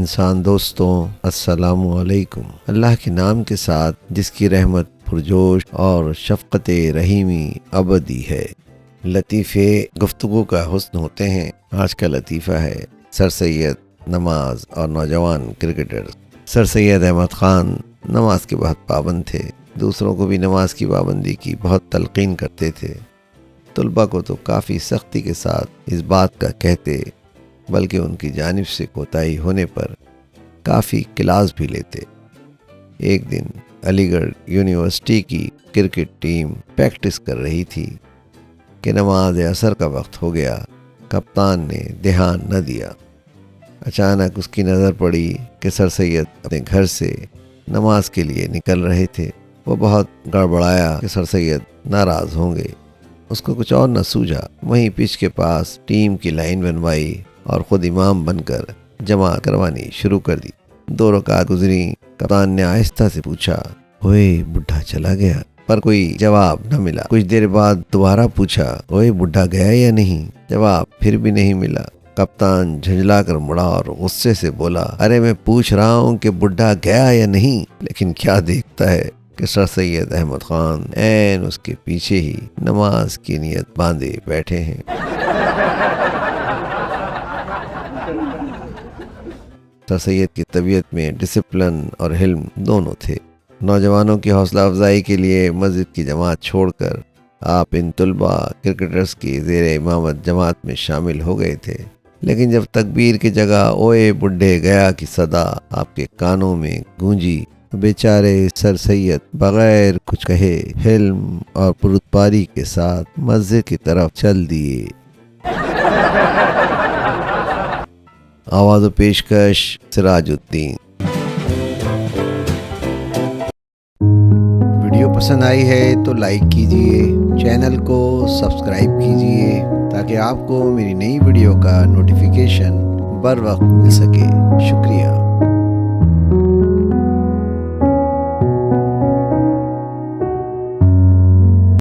انسان دوستوں، السلام علیکم۔ اللہ کے نام کے ساتھ جس کی رحمت پرجوش اور شفقت رحیمی ابدی ہے۔ لطیفے گفتگو کا حسن ہوتے ہیں۔ آج کا لطیفہ ہے سر سید نماز اور نوجوان کرکٹر۔ سر سید احمد خان نماز کے بہت پابند تھے، دوسروں کو بھی نماز کی پابندی کی بہت تلقین کرتے تھے۔ طلباء کو تو کافی سختی کے ساتھ اس بات کا کہتے، بلکہ ان کی جانب سے کوتاہی ہونے پر کافی کلاس بھی لیتے۔ ایک دن علی گڑھ یونیورسٹی کی کرکٹ ٹیم پریکٹس کر رہی تھی کہ نماز عصر کا وقت ہو گیا۔ کپتان نے دھیان نہ دیا۔ اچانک اس کی نظر پڑی کہ سر سید اپنے گھر سے نماز کے لیے نکل رہے تھے۔ وہ بہت گڑبڑایا کہ سر سید ناراض ہوں گے۔ اس کو کچھ اور نہ سوجھا، وہیں پچ کے پاس ٹیم کی لائن بنوائی اور خود امام بن کر جماعت کروانی شروع کر دی۔ 2 رکعت گزری، کپتان نے آہستہ سے پوچھا، اوئے بڈھا چلا گیا؟ پر کوئی جواب نہ ملا۔ کچھ دیر بعد دوبارہ پوچھا، اوئے بڈھا گیا یا نہیں؟ جواب پھر بھی نہیں ملا۔ کپتان جھنجلا کر مڑا اور غصے سے بولا، ارے میں پوچھ رہا ہوں کہ بڈھا گیا یا نہیں؟ لیکن کیا دیکھتا ہے کہ سر سید احمد خان عین اس کے پیچھے ہی نماز کی نیت باندھے بیٹھے ہیں۔ سر سید کی طبیعت میں ڈسپلن اور حلم دونوں تھے۔ نوجوانوں کی حوصلہ افزائی کے لیے مسجد کی جماعت چھوڑ کر آپ ان طلباء کرکٹرز کی زیر امامت جماعت میں شامل ہو گئے تھے۔ لیکن جب تکبیر کی جگہ اوئے بڈھے گیا کی صدا آپ کے کانوں میں گونجی، بیچارے سر سید بغیر کچھ کہے حلم اور پرتپاری کے ساتھ مسجد کی طرف چل دیے۔ آواز و پیشکش سراج الدین۔ ویڈیو پسند آئی ہے تو لائک کیجئے، چینل کو سبسکرائب کیجئے تاکہ آپ کو میری نئی ویڈیو کا نوٹیفیکیشن بر وقت مل سکے۔ شکریہ۔